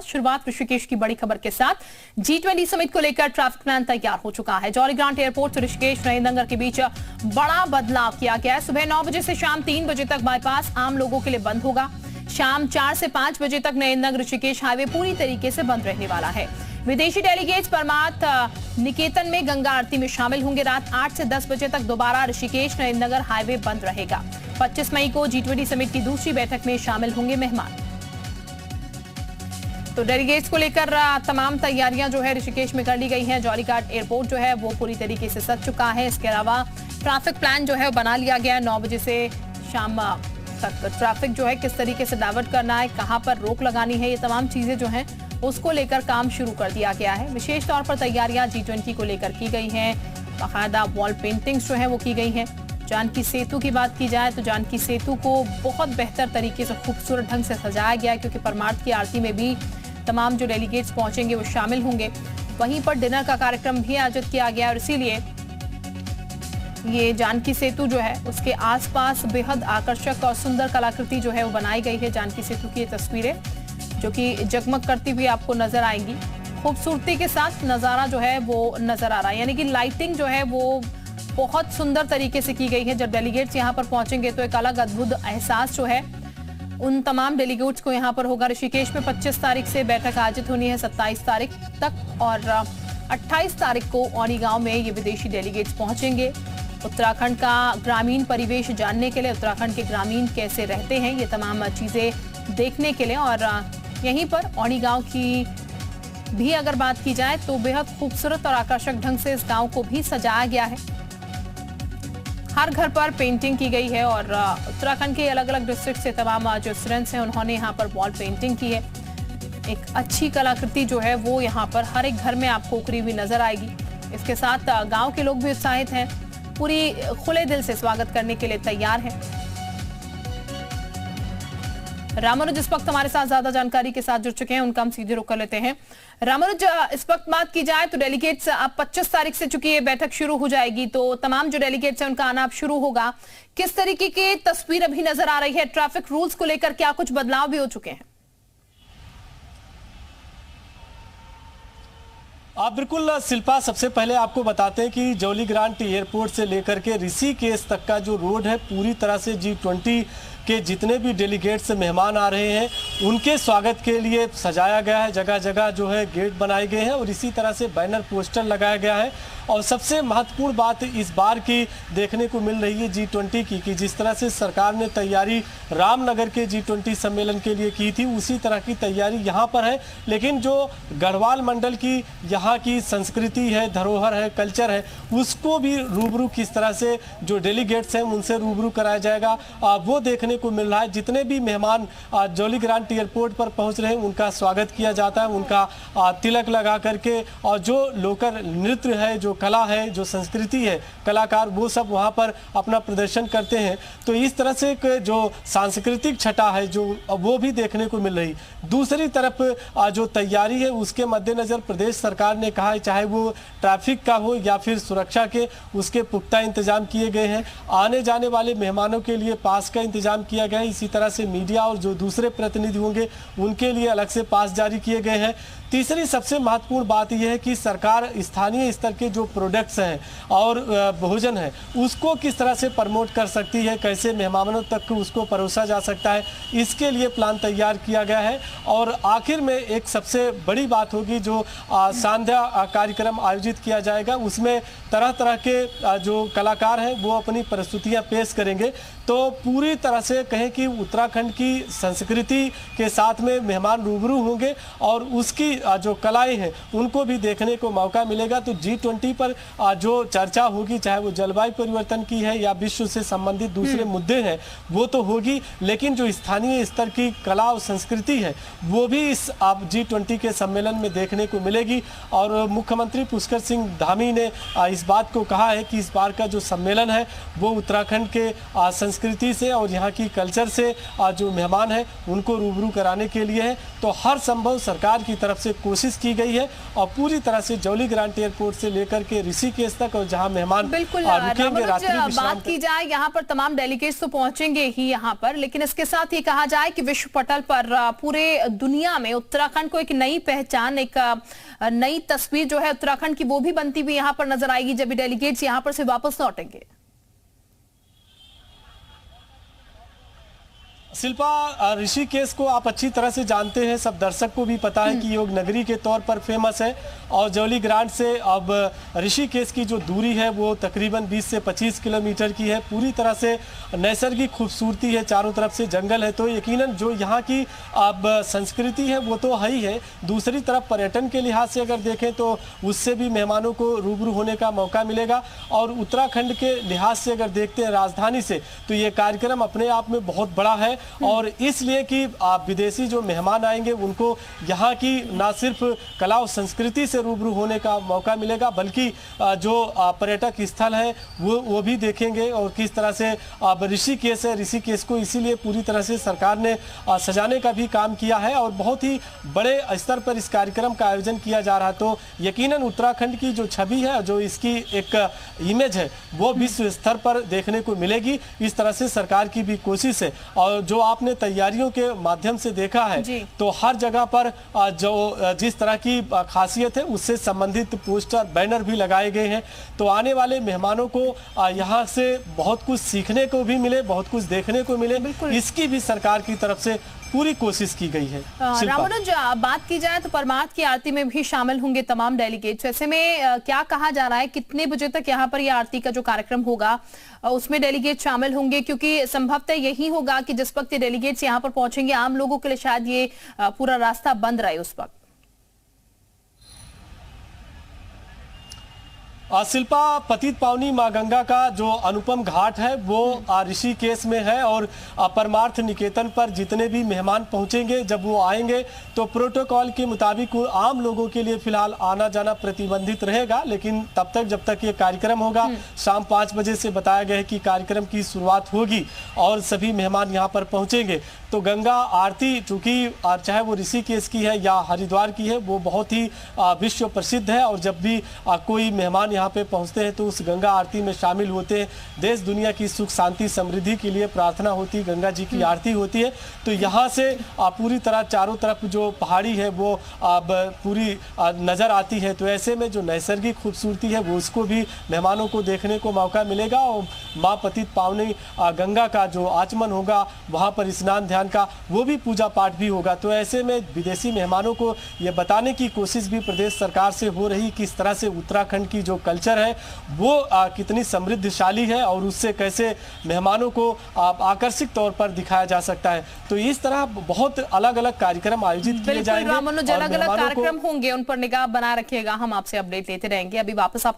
नमस्ते। शुरुआत ऋषिकेश की बड़ी खबर के साथ। G20 समिट को लेकर ट्रैफिक प्लान तैयार हो चुका है। जॉली ग्रांट एयरपोर्ट से ऋषिकेश नरेंद्रनगर के बीच बड़ा बदलाव किया गया है। सुबह 9 बजे से शाम 3 बजे तक बाईपास आम लोगों के लिए बंद होगा। शाम 4 से 5 बजे तक नरेंद्रनगर ऋषिकेश हाईवे पूरी तरीके से बंद रहने वाला है। विदेशी डेलीगेट्स परमार्थ निकेतन में गंगा आरती में शामिल होंगे। रात 8 से 10 बजे तक दोबारा ऋषिकेश नरेंद्रनगर हाईवे बंद रहेगा। 25 मई को G20 समिट की दूसरी बैठक में शामिल होंगे मेहमान। तो डेलीगेट्स को लेकर तमाम तैयारियां जो है ऋषिकेश में कर ली गई हैं। जॉली ग्रांट एयरपोर्ट जो है वो पूरी तरीके से सज चुका है। इसके अलावा ट्रैफिक प्लान जो है वो बना लिया गया है। 9 बजे से शाम तक ट्रैफिक जो है किस तरीके से डाइवर्ट करना है, कहां पर रोक लगानी है, ये तमाम चीजें जो हैं उसको लेकर काम शुरू कर दिया गया है। विशेष तौर पर तैयारियां G20 को लेकर की गई हैं। बाकायदा वॉल पेंटिंग्स जो है वो की गई हैं। जानकी सेतु की बात की जाए तो जानकी सेतु को बहुत बेहतर तरीके से खूबसूरत ढंग से सजाया गया है, क्योंकि परमार्थ की आरती में भी तमाम जो डेलीगेट्स पहुंचेंगे वो शामिल होंगे। वहीं पर डिनर का कार्यक्रम भी आयोजित किया गया और इसीलिए ये जानकी सेतु जो है उसके आसपास बेहद आकर्षक और सुंदर कलाकृति जो है वो बनाई गई है। जानकी सेतु की ये तस्वीरें जो कि जगमग करती हुई आपको नजर आएंगी। खूबसूरती के साथ नजारा जो है वो नजर आ रहा है, यानी कि लाइटिंग जो है वो बहुत सुंदर तरीके से की गई है। जब डेलीगेट्स यहाँ पर पहुंचेंगे तो एक अलग अद्भुत एहसास जो है उन तमाम डेलीगेट्स को यहाँ पर होगा। ऋषिकेश में 25 तारीख से बैठक आयोजित होनी है 27 तारीख तक और 28 तारीख को औनी गांव में ये विदेशी डेलीगेट्स पहुंचेंगे। उत्तराखंड का ग्रामीण परिवेश जानने के लिए, उत्तराखंड के ग्रामीण कैसे रहते हैं, ये तमाम चीजें देखने के लिए। और यहीं पर औनी गांव की भी अगर बात की जाए तो बेहद खूबसूरत और आकर्षक ढंग से इस गांव को भी सजाया गया है। हर घर पर पेंटिंग की गई है और उत्तराखंड के अलग अलग डिस्ट्रिक्ट से तमाम जो स्टूडेंट्स हैं उन्होंने यहाँ पर वॉल पेंटिंग की है। एक अच्छी कलाकृति जो है वो यहाँ पर हर एक घर में आपको उकरी हुई नजर आएगी। इसके साथ गांव के लोग भी उत्साहित हैं, पूरी खुले दिल से स्वागत करने के लिए तैयार हैं। रामानुज इस वक्त हमारे साथ ज्यादा जानकारी के साथ जुड़ चुके हैं, उनका हम सीधे रुक कर लेते हैं। रामानुज, इस वक्त बात की जाए तो डेलीगेट्स अब 25 तारीख से चूंकि ये बैठक शुरू हो जाएगी तो तमाम जो डेलीगेट्स हैं उनका आना अब शुरू होगा। किस तरीके की तस्वीर अभी नजर आ रही है? ट्रैफिक रूल्स को लेकर क्या कुछ बदलाव भी हो चुके हैं? आप बिल्कुल शिल्पा, सबसे पहले आपको बताते हैं कि जॉली ग्रांट एयरपोर्ट से लेकर के ऋषिकेश तक का जो रोड है पूरी तरह से G20 के जितने भी डेलीगेट्स मेहमान आ रहे हैं उनके स्वागत के लिए सजाया गया है। जगह जगह जो है गेट बनाए गए हैं और इसी तरह से बैनर पोस्टर लगाया गया है। और सबसे महत्वपूर्ण बात इस बार की देखने को मिल रही है G20 की कि जिस तरह से सरकार ने तैयारी रामनगर के G20 सम्मेलन के लिए की थी उसी तरह की तैयारी यहाँ पर है। लेकिन जो गढ़वाल मंडल की यहाँ की संस्कृति है, धरोहर है, कल्चर है, उसको भी रूबरू किस तरह से जो डेलीगेट्स हैं उनसे रूबरू कराया जाएगा वो देखने को मिल रहा है। जितने भी मेहमान जॉली ग्रांट एयरपोर्ट पर पहुँच रहे हैं उनका स्वागत किया जाता है, उनका तिलक लगा करके। और जो लोकल नृत्य है, जो कला है, जो संस्कृति है, कलाकार वो सब वहाँ पर अपना प्रदर्शन करते हैं। तो इस तरह से जो सांस्कृतिक छटा है जो वो भी देखने को मिल रही। दूसरी तरफ जो तैयारी है उसके मद्देनजर प्रदेश सरकार ने कहा है चाहे वो ट्रैफिक का हो या फिर सुरक्षा के, उसके पुख्ता इंतजाम किए गए हैं। आने जाने वाले मेहमानों के लिए पास का इंतजाम किया गया है। इसी तरह से मीडिया और जो दूसरे प्रतिनिधि होंगे उनके लिए अलग से पास जारी किए गए हैं। तीसरी सबसे महत्वपूर्ण बात यह है कि सरकार स्थानीय स्तर के जो प्रोडक्ट्स हैं और भोजन है उसको किस तरह से प्रमोट कर सकती है, कैसे मेहमानों तक उसको परोसा जा सकता है, इसके लिए प्लान तैयार किया गया है। और आखिर में एक सबसे बड़ी बात होगी जो सांध्या कार्यक्रम आयोजित किया जाएगा, उसमें तरह तरह के जो कलाकार हैं वो अपनी प्रस्तुतियाँ पेश करेंगे। तो पूरी तरह से कहें कि उत्तराखंड की संस्कृति के साथ में मेहमान रूबरू होंगे और उसकी जो कलाएं हैं उनको भी देखने को मौका मिलेगा। तो G20 पर जो चर्चा होगी चाहे वो जलवायु परिवर्तन की है या विश्व से संबंधित दूसरे मुद्दे हैं वो तो होगी, लेकिन जो स्थानीय स्तर की कला और संस्कृति है वो भी इस G20 के सम्मेलन में देखने को मिलेगी। और मुख्यमंत्री पुष्कर सिंह धामी ने इस बात को कहा है कि इस बार का जो सम्मेलन है वो उत्तराखंड के संस्कृति से और यहाँ की कल्चर से जो मेहमान हैं उनको रूबरू कराने के लिए है। तो हर संभव सरकार की तरफ से कोशिश की गई है और पूरी तरह से जौली ग्रांट एयरपोर्ट से लेकर के ऋषिकेश तक और जहाँ मेहमान बिल्कुल रुकेंगे रात्रि विश्राम बात की जाए यहाँ पर तमाम डेलीगेट्स तो पहुंचेंगे ही यहाँ पर, लेकिन इसके साथ ये कहा जाए कि विश्व पटल पर पूरे दुनिया में उत्तराखंड को एक नई पहचान, एक नई तस्वीर जो है उत्तराखंड की वो भी बनती हुई यहाँ पर नजर आएगी जब डेलीगेट्स यहाँ पर से वापस लौटेंगे। शिल्पा, ऋषिकेश को आप अच्छी तरह से जानते हैं, सब दर्शक को भी पता है कि योग नगरी के तौर पर फेमस है और जौली ग्रांट से अब ऋषिकेश की जो दूरी है वो तकरीबन 20 से 25 किलोमीटर की है। पूरी तरह से नैसर्गिक खूबसूरती है, चारों तरफ से जंगल है, तो यकीनन जो यहाँ की अब संस्कृति है वो तो है ही है। दूसरी तरफ पर्यटन के लिहाज से अगर देखें तो उससे भी मेहमानों को रूबरू होने का मौका मिलेगा। और उत्तराखंड के लिहाज से अगर देखते हैं राजधानी से, तो ये कार्यक्रम अपने आप में बहुत बड़ा है और इसलिए कि विदेशी जो मेहमान आएंगे उनको यहाँ की ना सिर्फ कला और संस्कृति से रूबरू होने का मौका मिलेगा, बल्कि जो पर्यटक स्थल है वो भी देखेंगे और किस तरह से ऋषिकेश है। ऋषिकेश को इसीलिए पूरी तरह से सरकार ने सजाने का भी काम किया है और बहुत ही बड़े स्तर पर इस कार्यक्रम का आयोजन किया जा रहा है। तो यकीनन उत्तराखंड की जो छवि है, जो इसकी एक इमेज है, वो विश्व स्तर पर देखने को मिलेगी। इस तरह से सरकार की भी कोशिश है और जो आपने तैयारियों के माध्यम से देखा है तो हर जगह पर जो जिस तरह की खासियत है उससे संबंधित पोस्टर बैनर भी लगाए गए हैं। तो आने वाले मेहमानों को यहाँ से बहुत कुछ सीखने को भी मिले, बहुत कुछ देखने को मिले, इसकी भी सरकार की तरफ से पूरी कोशिश की गई है। रामानुज, बात की जाए तो परमार्थ की आरती में भी शामिल होंगे तमाम डेलीगेट्स। ऐसे में क्या कहा जा रहा है, कितने बजे तक यहाँ पर यह आरती का जो कार्यक्रम होगा उसमें डेलीगेट शामिल होंगे? क्योंकि संभवतः यही होगा कि जिस वक्त ये डेलीगेट्स यहाँ पर पहुंचेंगे आम लोगों के लिए शायद ये पूरा रास्ता बंद रहे उस वक्त। शिल्पा, पतित पावनी मां गंगा का जो अनुपम घाट है वो ऋषिकेश में है और परमार्थ निकेतन पर जितने भी मेहमान पहुंचेंगे, जब वो आएंगे तो प्रोटोकॉल के मुताबिक आम लोगों के लिए फिलहाल आना जाना प्रतिबंधित रहेगा। लेकिन तब तक जब तक ये कार्यक्रम होगा, शाम 5 बजे से बताया गया है कि कार्यक्रम की शुरुआत होगी और सभी मेहमान यहाँ पर पहुंचेंगे। तो गंगा आरती चूंकि चाहे वो ऋषिकेश की है या हरिद्वार की है, वो बहुत ही विश्व प्रसिद्ध है और जब भी कोई मेहमान यहाँ पे पहुँचते हैं तो उस गंगा आरती में शामिल होते हैं। देश दुनिया की सुख शांति समृद्धि के लिए प्रार्थना होती है, गंगा जी की आरती होती है। तो यहाँ से पूरी तरह चारों तरफ जो पहाड़ी है वो पूरी नज़र आती है। तो ऐसे में जो नैसर्गिक खूबसूरती है वो उसको भी मेहमानों को देखने को मौका मिलेगा और माँ पतित पावनी गंगा का जो आचमन होगा वहाँ पर स्नान ध्यान का वो भी पूजा पाठ भी होगा। तो ऐसे में विदेशी मेहमानों को ये बताने की कोशिश भी प्रदेश सरकार से हो रही किस तरह से उत्तराखंड की जो कल्चर है वो कितनी समृद्धशाली है और उससे कैसे मेहमानों को आकर्षक तौर पर दिखाया जा सकता है। तो इस तरह बहुत अलग अलग कार्यक्रम आयोजित किए जाएंगे, अलग अलग कार्यक्रम होंगे, उन पर निगाह बना रखिएगा। हम आपसे अपडेट लेते रहेंगे। अभी वापस आप